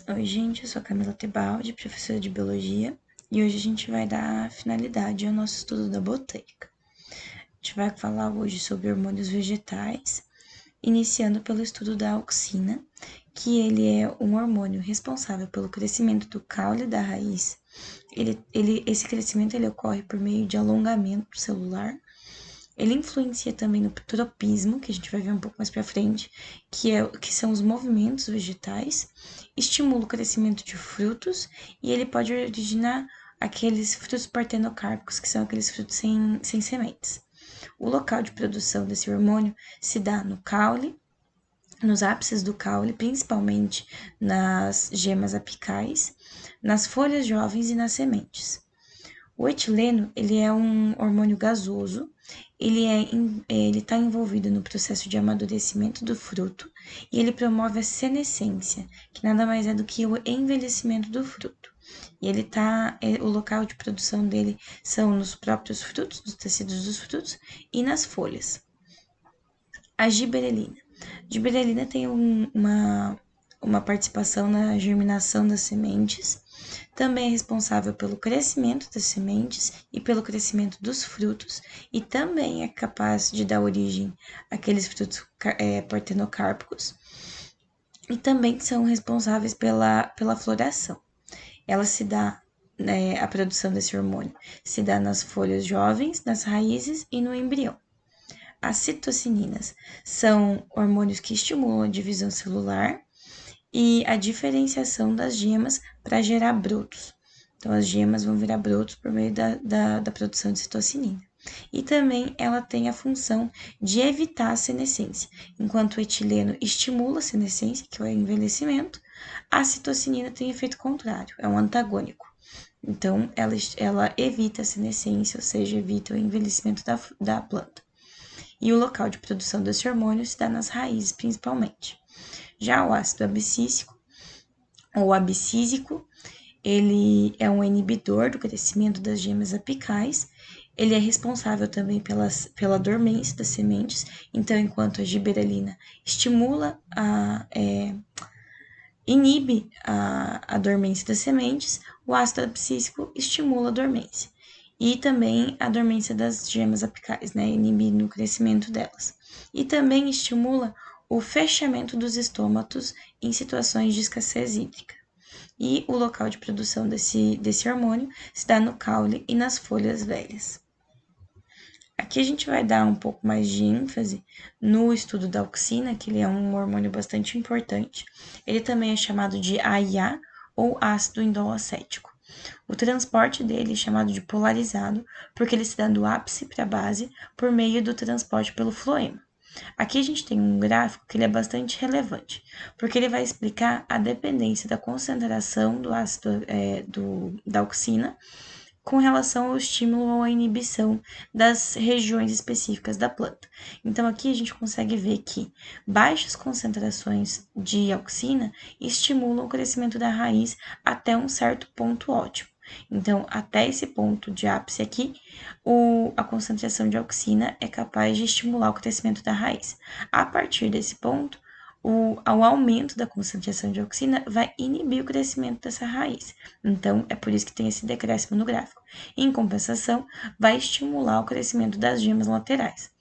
Oi, gente, eu sou a Camila Tebaldi, professora de Biologia, e hoje a gente vai dar finalidade ao nosso estudo da botânica. A gente vai falar hoje sobre hormônios vegetais, iniciando pelo estudo da auxina, que ele é um hormônio responsável pelo crescimento do caule da raiz. Esse crescimento ele ocorre por meio de alongamento celular. Ele influencia também no tropismo, que a gente vai ver um pouco mais para frente, que são os movimentos vegetais, estimula o crescimento de frutos e ele pode originar aqueles frutos partenocárpicos, que são aqueles frutos sem sementes. O local de produção desse hormônio se dá no caule, nos ápices do caule, principalmente nas gemas apicais, nas folhas jovens e nas sementes. O etileno, ele é um hormônio gasoso, ele está envolvido no processo de amadurecimento do fruto e ele promove a senescência, que nada mais é do que o envelhecimento do fruto. E o local de produção dele são nos próprios frutos, nos tecidos dos frutos e nas folhas. A giberelina. A giberelina tem uma participação na germinação das sementes, também é responsável pelo crescimento das sementes e pelo crescimento dos frutos, e também é capaz de dar origem àqueles frutos partenocárpicos, e também são responsáveis pela floração. Ela se dá, a produção desse hormônio se dá nas folhas jovens, nas raízes e no embrião. As citocininas são hormônios que estimulam a divisão celular e a diferenciação das gemas para gerar brotos. Então, as gemas vão virar brotos por meio da produção de citocinina. E também ela tem a função de evitar a senescência. Enquanto o etileno estimula a senescência, que é o envelhecimento, a citocinina tem efeito contrário, é um antagônico. Então, ela evita a senescência, ou seja, evita o envelhecimento da planta. E o local de produção desse hormônio se dá nas raízes, principalmente. Já o ácido abscísico, ou abscísico, ele é um inibidor do crescimento das gemas apicais. Ele é responsável também pela dormência das sementes. Então, enquanto a giberelina estimula inibe a dormência das sementes, o ácido abscísico estimula a dormência. E também a dormência das gemas apicais, né? Inibindo o crescimento delas. E também estimula o fechamento dos estômatos em situações de escassez hídrica. E o local de produção desse hormônio se dá no caule e nas folhas velhas. Aqui a gente vai dar um pouco mais de ênfase no estudo da auxina, que ele é um hormônio bastante importante. Ele também é chamado de AIA, ou ácido indolacético. O transporte dele é chamado de polarizado, porque ele se dá do ápice para a base por meio do transporte pelo floema. Aqui a gente tem um gráfico que ele é bastante relevante, porque ele vai explicar a dependência da concentração do ácido da auxina com relação ao estímulo ou à inibição das regiões específicas da planta. Então, aqui a gente consegue ver que baixas concentrações de auxina estimulam o crescimento da raiz até um certo ponto ótimo. Então, até esse ponto de ápice aqui, a concentração de auxina é capaz de estimular o crescimento da raiz. A partir desse ponto, o aumento da concentração de auxina vai inibir o crescimento dessa raiz. Então, é por isso que tem esse decréscimo no gráfico. Em compensação, vai estimular o crescimento das gemas laterais.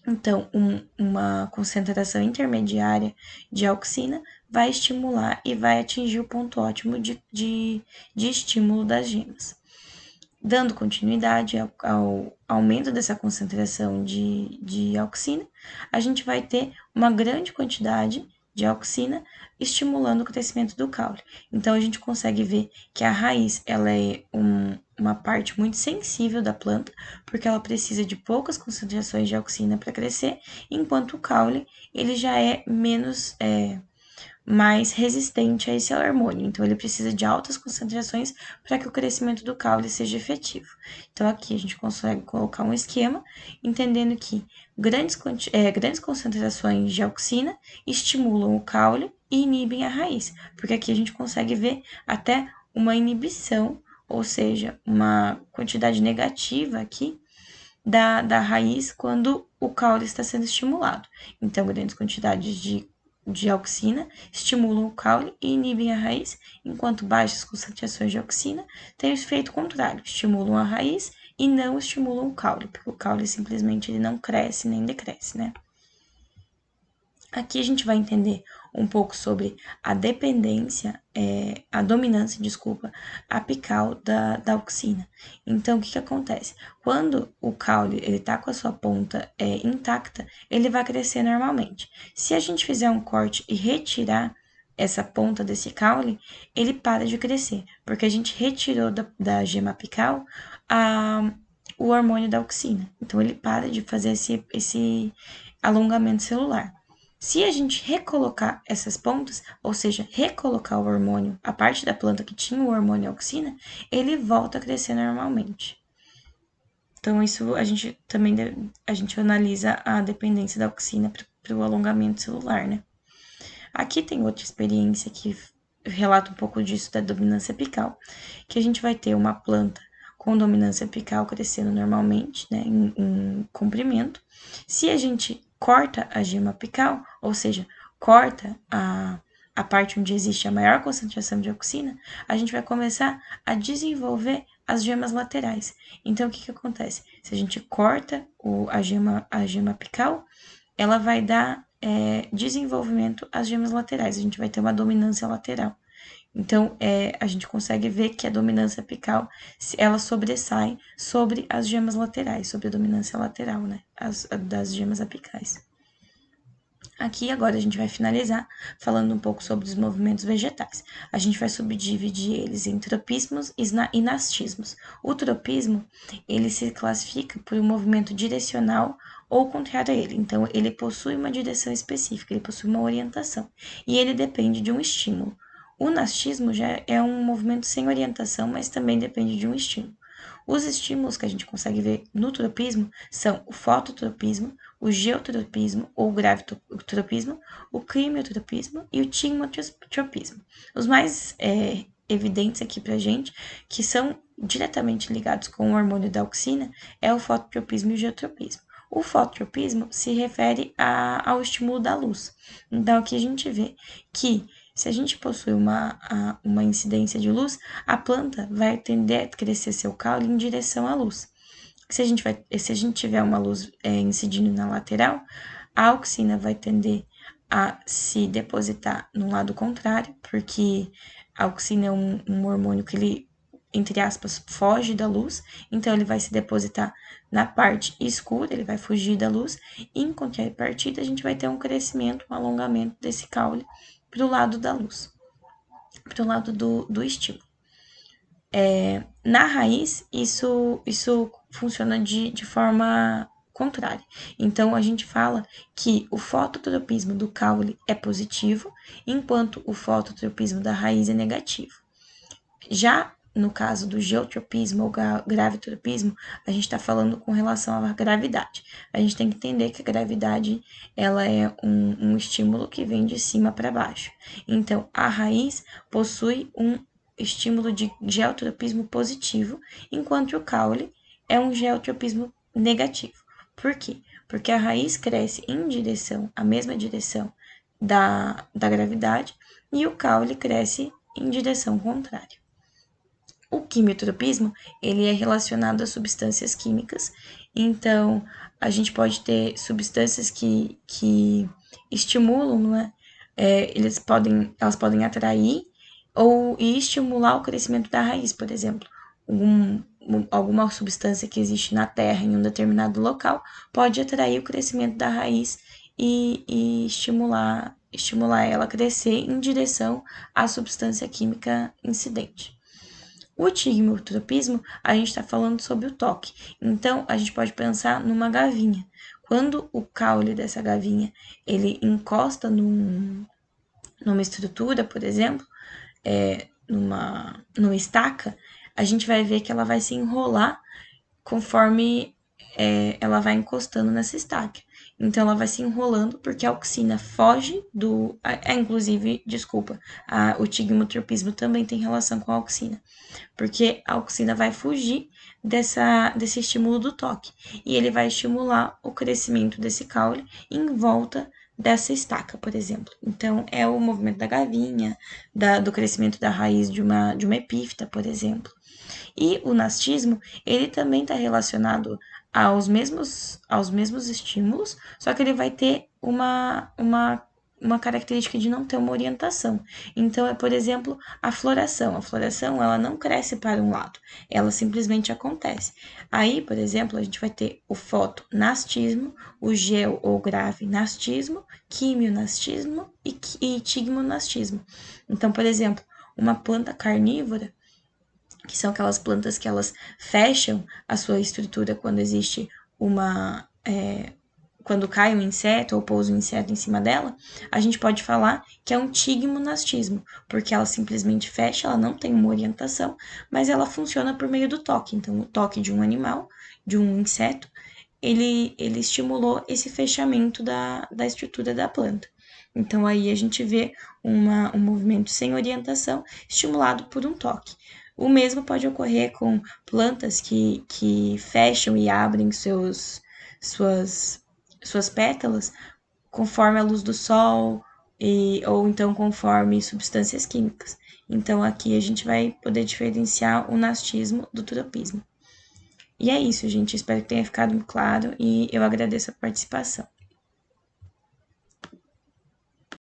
Então, uma concentração intermediária de auxina vai estimular e vai atingir o ponto ótimo de estímulo das gemas. Dando continuidade ao aumento dessa concentração de auxina, a gente vai ter uma grande quantidade de auxina estimulando o crescimento do caule. Então, a gente consegue ver que a raiz ela é uma parte muito sensível da planta, porque ela precisa de poucas concentrações de auxina para crescer, enquanto o caule ele já é mais resistente a esse hormônio. Então, ele precisa de altas concentrações para que o crescimento do caule seja efetivo. Então, aqui a gente consegue colocar um esquema, entendendo que grandes concentrações de auxina estimulam o caule e inibem a raiz, porque aqui a gente consegue ver até uma inibição, ou seja, uma quantidade negativa aqui da raiz quando o caule está sendo estimulado. Então, grandes quantidades de de auxina estimulam o caule e inibem a raiz, enquanto baixas concentrações de auxina têm o efeito contrário, estimulam a raiz e não estimulam o caule, porque o caule simplesmente ele não cresce nem decresce, né? Aqui a gente vai entender um pouco sobre a dependência, a dominância, desculpa, apical da auxina. Então, o que acontece? Quando o caule ele tá com a sua ponta intacta, ele vai crescer normalmente. Se a gente fizer um corte e retirar essa ponta desse caule, ele para de crescer, porque a gente retirou da gema apical o hormônio da auxina. Então, ele para de fazer esse alongamento celular. Se a gente recolocar essas pontas, ou seja, recolocar o hormônio, a parte da planta que tinha o hormônio auxina, ele volta a crescer normalmente. Então, isso a gente também a gente analisa a dependência da auxina para o alongamento celular, né? Aqui tem outra experiência que relata um pouco disso da dominância apical, que a gente vai ter uma planta com dominância apical crescendo normalmente, né, em comprimento. Se a gente corta a gema apical, ou seja, corta a parte onde existe a maior concentração de auxina, a gente vai começar a desenvolver as gemas laterais. Então, o que acontece? Se a gente corta a gema apical, ela vai dar desenvolvimento às gemas laterais, a gente vai ter uma dominância lateral. Então, a gente consegue ver que a dominância apical, ela sobressai sobre as gemas laterais, sobre a dominância lateral, né, das gemas apicais. Aqui, agora, a gente vai finalizar falando um pouco sobre os movimentos vegetais. A gente vai subdividir eles em tropismos e nastismos. O tropismo, ele se classifica por um movimento direcional ou contrário a ele. Então, ele possui uma direção específica, ele possui uma orientação. E ele depende de um estímulo. O nastismo já é um movimento sem orientação, mas também depende de um estímulo. Os estímulos que a gente consegue ver no tropismo são o fototropismo, o geotropismo ou gravitropismo, o quimiotropismo e o tigmotropismo. Os mais evidentes aqui pra gente, que são diretamente ligados com o hormônio da auxina, é o fototropismo e o geotropismo. O fototropismo se refere ao estímulo da luz. Então, aqui a gente vê que se a gente possui uma incidência de luz, a planta vai tender a crescer seu caule em direção à luz. Se a gente tiver uma luz incidindo na lateral, a auxina vai tender a se depositar no lado contrário, porque a auxina é um hormônio que ele, entre aspas, foge da luz, então ele vai se depositar na parte escura, ele vai fugir da luz, e em contrapartida a gente vai ter um crescimento, um alongamento desse caule para o lado da luz, para o lado do estímulo. Na raiz, isso funciona de forma contrária. Então, a gente fala que o fototropismo do caule é positivo, enquanto o fototropismo da raiz é negativo. Já no caso do geotropismo ou gravitropismo, a gente está falando com relação à gravidade. A gente tem que entender que a gravidade ela é um estímulo que vem de cima para baixo. Então, a raiz possui um estímulo de geotropismo positivo, enquanto o caule é um geotropismo negativo. Por quê? Porque a raiz cresce em direção, a mesma direção da gravidade, e o caule cresce em direção contrária. O quimiotropismo, ele é relacionado a substâncias químicas, então a gente pode ter substâncias que estimulam, não é? Elas podem atrair e estimular o crescimento da raiz, por exemplo. Alguma substância que existe na terra em um determinado local pode atrair o crescimento da raiz e estimular ela a crescer em direção à substância química incidente. O tigmotropismo, a gente está falando sobre o toque. Então, a gente pode pensar numa gavinha. Quando o caule dessa gavinha, ele encosta numa estrutura, por exemplo, numa estaca, a gente vai ver que ela vai se enrolar conforme ela vai encostando nessa estaca. Então, ela vai se enrolando porque a auxina foge do... inclusive, desculpa, o tigmotropismo também tem relação com a auxina, porque a auxina vai fugir desse estímulo do toque, e ele vai estimular o crescimento desse caule em volta dessa estaca, por exemplo. Então, é o movimento da galinha, do crescimento da raiz de uma epífita, por exemplo. E o nastismo, ele também está relacionado aos mesmos estímulos, só que ele vai ter uma característica de não ter uma orientação. Então, é, por exemplo, a floração. A floração, ela não cresce para um lado, ela simplesmente acontece. Aí, por exemplo, a gente vai ter o fotonastismo, o geo ou grave nastismo, quimionastismo e tigmonastismo. Então, por exemplo, uma planta carnívora, que são aquelas plantas que elas fecham a sua estrutura quando existe uma. Quando cai um inseto ou pousa um inseto em cima dela, a gente pode falar que é um tigmonastismo, porque ela simplesmente fecha, ela não tem uma orientação, mas ela funciona por meio do toque. Então, o toque de um animal, de um inseto, ele estimulou esse fechamento da estrutura da planta. Então, aí a gente vê um movimento sem orientação estimulado por um toque. O mesmo pode ocorrer com plantas que fecham e abrem suas pétalas conforme a luz do sol ou então conforme substâncias químicas. Então aqui a gente vai poder diferenciar o nastismo do tropismo. E é isso, gente. Espero que tenha ficado claro e eu agradeço a participação.